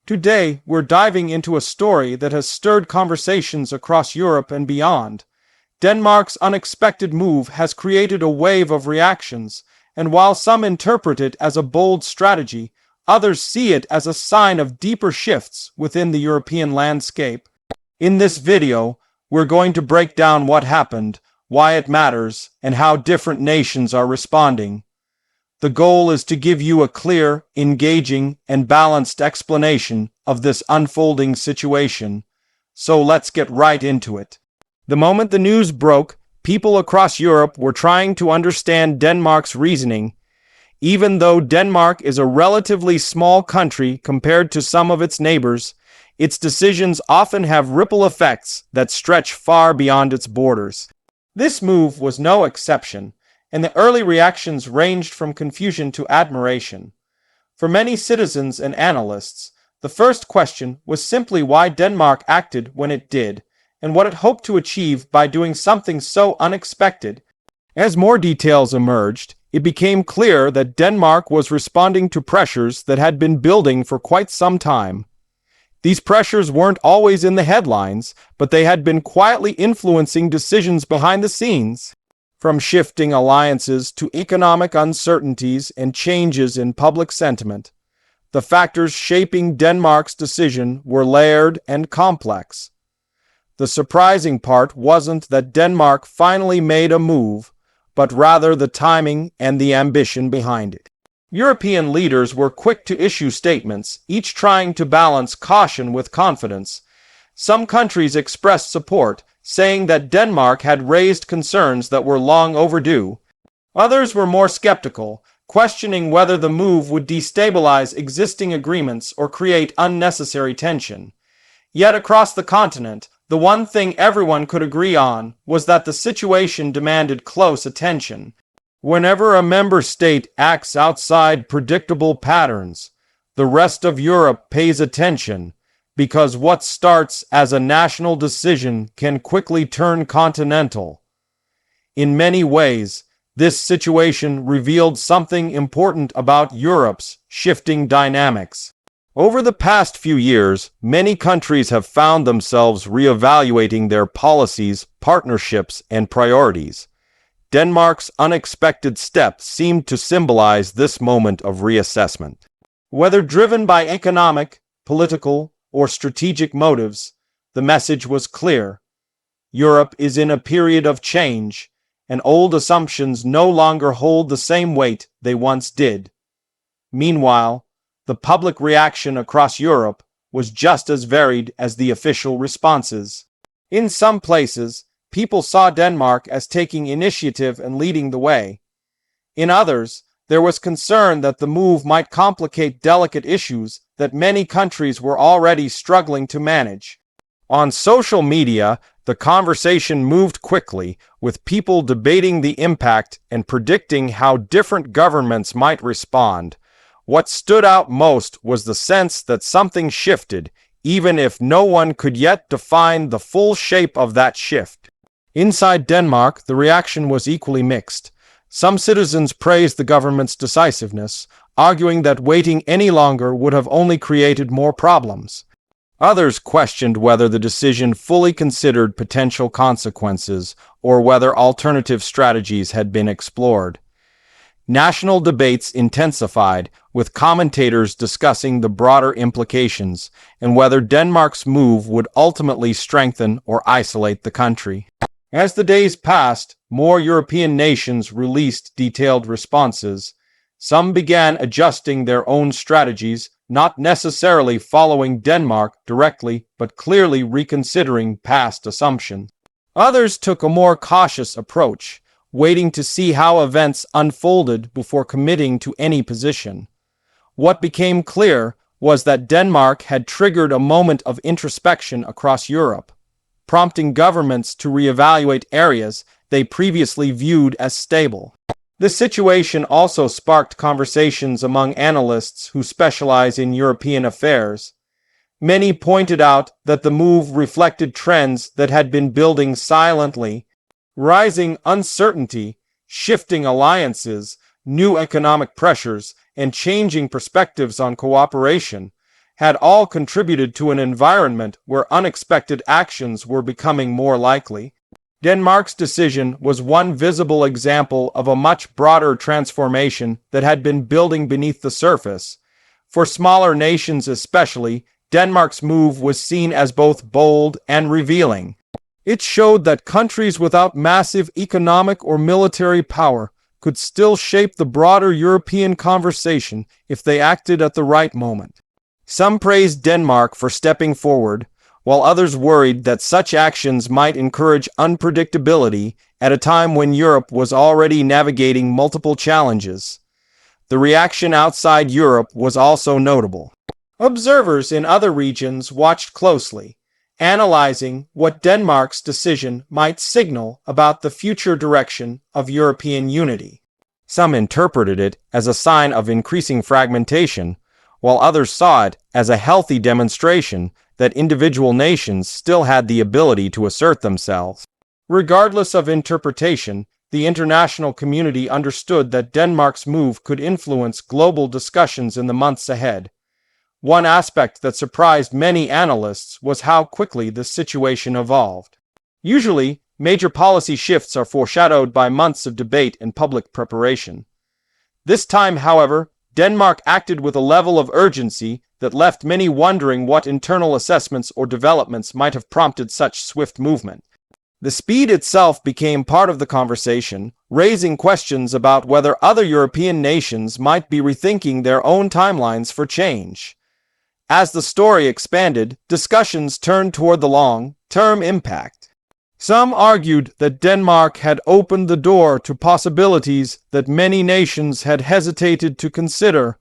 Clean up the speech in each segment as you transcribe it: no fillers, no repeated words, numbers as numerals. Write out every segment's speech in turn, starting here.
Today, we're diving into a story that has stirred conversations across Europe and beyond. Denmark's unexpected move has created a wave of reactions, and while some interpret it as a bold strategy, others see it as a sign of deeper shifts within the European landscape. In this video, we're going to break down what happened, why it matters, and how different nations are responding. The goal is to give you a clear, engaging, and balanced explanation of this unfolding situation. So let's get right into it. The moment the news broke, people across Europe were trying to understand Denmark's reasoning. Even though Denmark is a relatively small country compared to some of its neighbors, its decisions often have ripple effects that stretch far beyond its borders. This move was no exception, and the early reactions ranged from confusion to admiration. For many citizens and analysts, the first question was simply why Denmark acted when it did, and what it hoped to achieve by doing something so unexpected. As more details emerged, it became clear that Denmark was responding to pressures that had been building for quite some time. These pressures weren't always in the headlines, but they had been quietly influencing decisions behind the scenes. From shifting alliances to economic uncertainties and changes in public sentiment, the factors shaping Denmark's decision were layered and complex. The surprising part wasn't that Denmark finally made a move, but rather the timing and the ambition behind it. European leaders were quick to issue statements, each trying to balance caution with confidence. Some countries expressed support, saying that Denmark had raised concerns that were long overdue. Others were more skeptical, questioning whether the move would destabilize existing agreements or create unnecessary tension. Yet across the continent, the one thing everyone could agree on was that the situation demanded close attention. Whenever a member state acts outside predictable patterns, the rest of Europe pays attention, because what starts as a national decision can quickly turn continental. In many ways, this situation revealed something important about Europe's shifting dynamics. Over the past few years, many countries have found themselves reevaluating their policies, partnerships, and priorities. Denmark's unexpected step seemed to symbolize this moment of reassessment. Whether driven by economic, political, or strategic motives, the message was clear. Europe is in a period of change, and old assumptions no longer hold the same weight they once did. Meanwhile, the public reaction across Europe was just as varied as the official responses. In some places, people saw Denmark as taking initiative and leading the way. In others, there was concern that the move might complicate delicate issues that many countries were already struggling to manage. On social media, the conversation moved quickly, with people debating the impact and predicting how different governments might respond. What stood out most was the sense that something shifted, even if no one could yet define the full shape of that shift. Inside Denmark, the reaction was equally mixed. Some citizens praised the government's decisiveness, arguing that waiting any longer would have only created more problems. Others questioned whether the decision fully considered potential consequences or whether alternative strategies had been explored. National debates intensified, with commentators discussing the broader implications and whether Denmark's move would ultimately strengthen or isolate the country. As the days passed, more European nations released detailed responses. Some began adjusting their own strategies, not necessarily following Denmark directly, but clearly reconsidering past assumptions. Others took a more cautious approach, waiting to see how events unfolded before committing to any position. What became clear was that Denmark had triggered a moment of introspection across Europe, prompting governments to reevaluate areas they previously viewed as stable. The situation also sparked conversations among analysts who specialize in European affairs. Many pointed out that the move reflected trends that had been building silently: rising uncertainty, shifting alliances, new economic pressures, and changing perspectives on cooperation. had all contributed to an environment where unexpected actions were becoming more likely. Denmark's decision was one visible example of a much broader transformation that had been building beneath the surface. For smaller nations especially, Denmark's move was seen as both bold and revealing. It showed that countries without massive economic or military power could still shape the broader European conversation if they acted at the right moment. Some praised Denmark for stepping forward, while others worried that such actions might encourage unpredictability at a time when Europe was already navigating multiple challenges. The reaction outside Europe was also notable. Observers in other regions watched closely, analyzing what Denmark's decision might signal about the future direction of European unity. Some interpreted it as a sign of increasing fragmentation, while others saw it as a healthy demonstration that individual nations still had the ability to assert themselves. Regardless of interpretation, the international community understood that Denmark's move could influence global discussions in the months ahead. One aspect that surprised many analysts was how quickly the situation evolved. Usually, major policy shifts are foreshadowed by months of debate and public preparation. This time, however, Denmark acted with a level of urgency that left many wondering what internal assessments or developments might have prompted such swift movement. The speed itself became part of the conversation, raising questions about whether other European nations might be rethinking their own timelines for change. As the story expanded, discussions turned toward the long-term impact. Some argued that Denmark had opened the door to possibilities that many nations had hesitated to consider.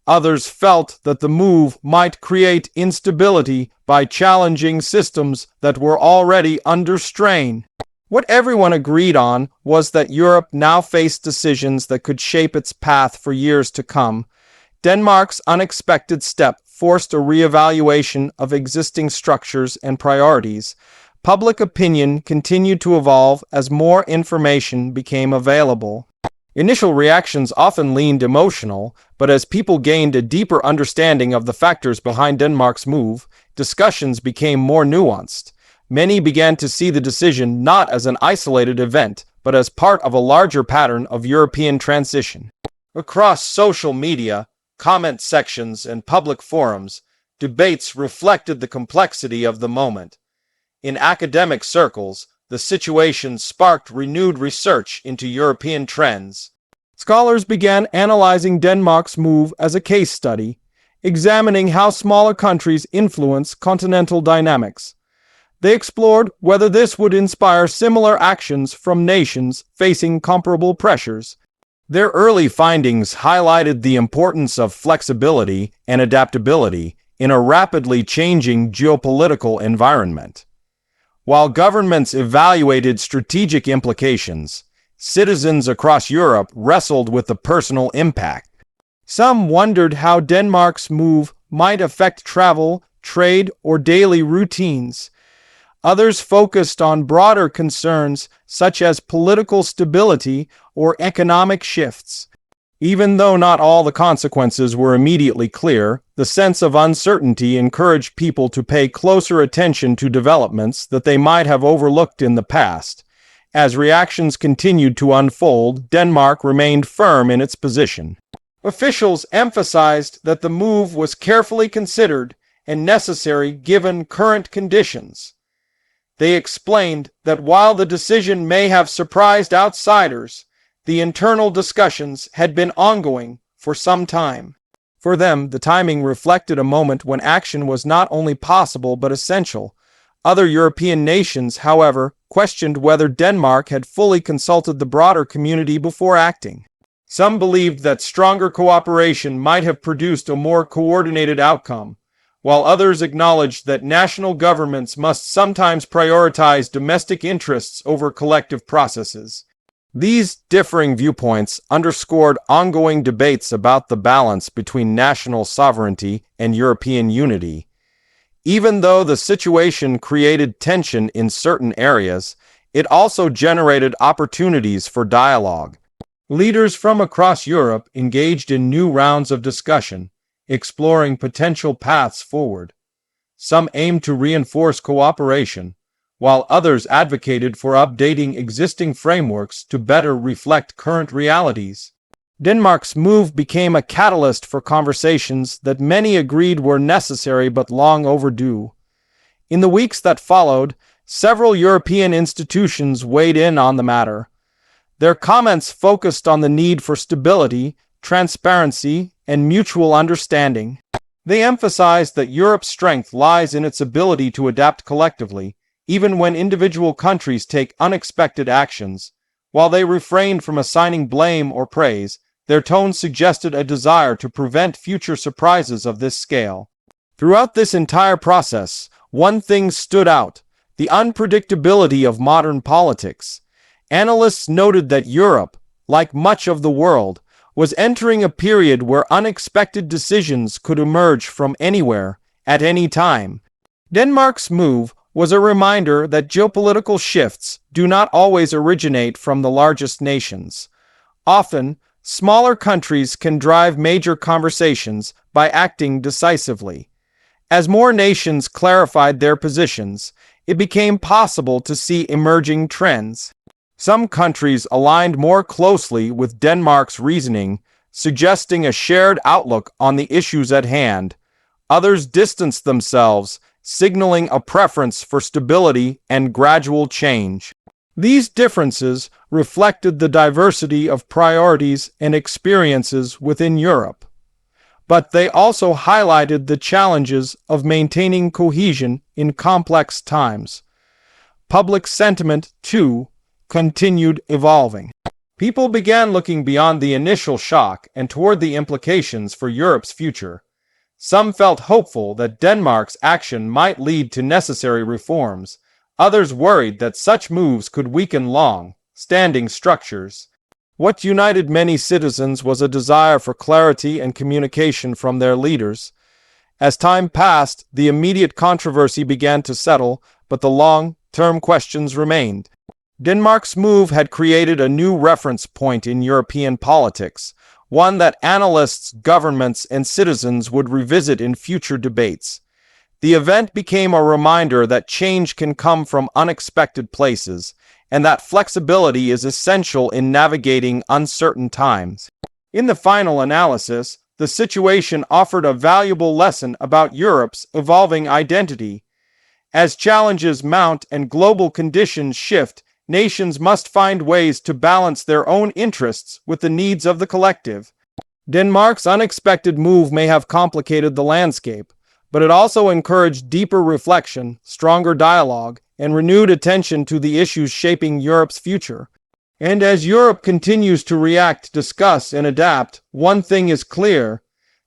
Others felt that the move might create instability by challenging systems that were already under strain. What everyone agreed on was that Europe now faced decisions that could shape its path for years to come. Denmark's unexpected step forced a reevaluation of existing structures and priorities. Public opinion continued to evolve as more information became available. Initial reactions often leaned emotional, but as people gained a deeper understanding of the factors behind Denmark's move, discussions became more nuanced. Many began to see the decision not as an isolated event, but as part of a larger pattern of European transition. Across social media, comment sections, and public forums, debates reflected the complexity of the moment. In academic circles, the situation sparked renewed research into European trends. Scholars began analyzing Denmark's move as a case study, examining how smaller countries influence continental dynamics. They explored whether this would inspire similar actions from nations facing comparable pressures. Their early findings highlighted the importance of flexibility and adaptability in a rapidly changing geopolitical environment. While governments evaluated strategic implications, citizens across Europe wrestled with the personal impact. Some wondered how Denmark's move might affect travel, trade, or daily routines. Others focused on broader concerns such as political stability or economic shifts. Even though not all the consequences were immediately clear, the sense of uncertainty encouraged people to pay closer attention to developments that they might have overlooked in the past. As reactions continued to unfold, Denmark remained firm in its position. Officials emphasized that the move was carefully considered and necessary given current conditions. They explained that while the decision may have surprised outsiders, the internal discussions had been ongoing for some time. For them, the timing reflected a moment when action was not only possible but essential. Other European nations, however, questioned whether Denmark had fully consulted the broader community before acting. Some believed that stronger cooperation might have produced a more coordinated outcome, while others acknowledged that national governments must sometimes prioritize domestic interests over collective processes. These differing viewpoints underscored ongoing debates about the balance between national sovereignty and European unity. Even though the situation created tension in certain areas, it also generated opportunities for dialogue. Leaders from across Europe engaged in new rounds of discussion, exploring potential paths forward. Some aimed to reinforce cooperation, while others advocated for updating existing frameworks to better reflect current realities. Denmark's move became a catalyst for conversations that many agreed were necessary but long overdue. In the weeks that followed, several European institutions weighed in on the matter. Their comments focused on the need for stability, transparency, and mutual understanding. They emphasized that Europe's strength lies in its ability to adapt collectively, even when individual countries take unexpected actions. While they refrained from assigning blame or praise, their tone suggested a desire to prevent future surprises of this scale. Throughout this entire process, one thing stood out: the unpredictability of modern politics. Analysts noted that Europe, like much of the world, was entering a period where unexpected decisions could emerge from anywhere, at any time. Denmark's move was a reminder that geopolitical shifts do not always originate from the largest nations. Often, smaller countries can drive major conversations by acting decisively. As more nations clarified their positions, it became possible to see emerging trends. Some countries aligned more closely with Denmark's reasoning, suggesting a shared outlook on the issues at hand. Others distanced themselves, signaling a preference for stability and gradual change. These differences reflected the diversity of priorities and experiences within Europe. But they also highlighted the challenges of maintaining cohesion in complex times. Public sentiment, too, continued evolving. People began looking beyond the initial shock and toward the implications for Europe's future. Some felt hopeful that Denmark's action might lead to necessary reforms. Others worried that such moves could weaken long-standing structures. What united many citizens was a desire for clarity and communication from their leaders. As time passed, the immediate controversy began to settle, but the long-term questions remained. Denmark's move had created a new reference point in European politics, one that analysts, governments, and citizens would revisit in future debates. The event became a reminder that change can come from unexpected places, and that flexibility is essential in navigating uncertain times. In the final analysis, the situation offered a valuable lesson about Europe's evolving identity. As challenges mount and global conditions shift, nations must find ways to balance their own interests with the needs of the collective. Denmark's unexpected move may have complicated the landscape, but it also encouraged deeper reflection, stronger dialogue, and renewed attention to the issues shaping Europe's future. And as Europe continues to react, discuss, and adapt, one thing is clear: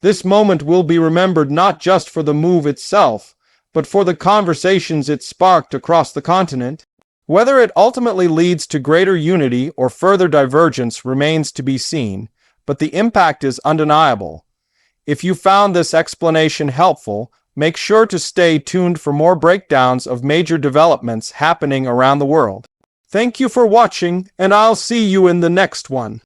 this moment will be remembered not just for the move itself, but for the conversations it sparked across the continent. Whether it ultimately leads to greater unity or further divergence remains to be seen, but the impact is undeniable. If you found this explanation helpful, make sure to stay tuned for more breakdowns of major developments happening around the world. Thank you for watching, and I'll see you in the next one.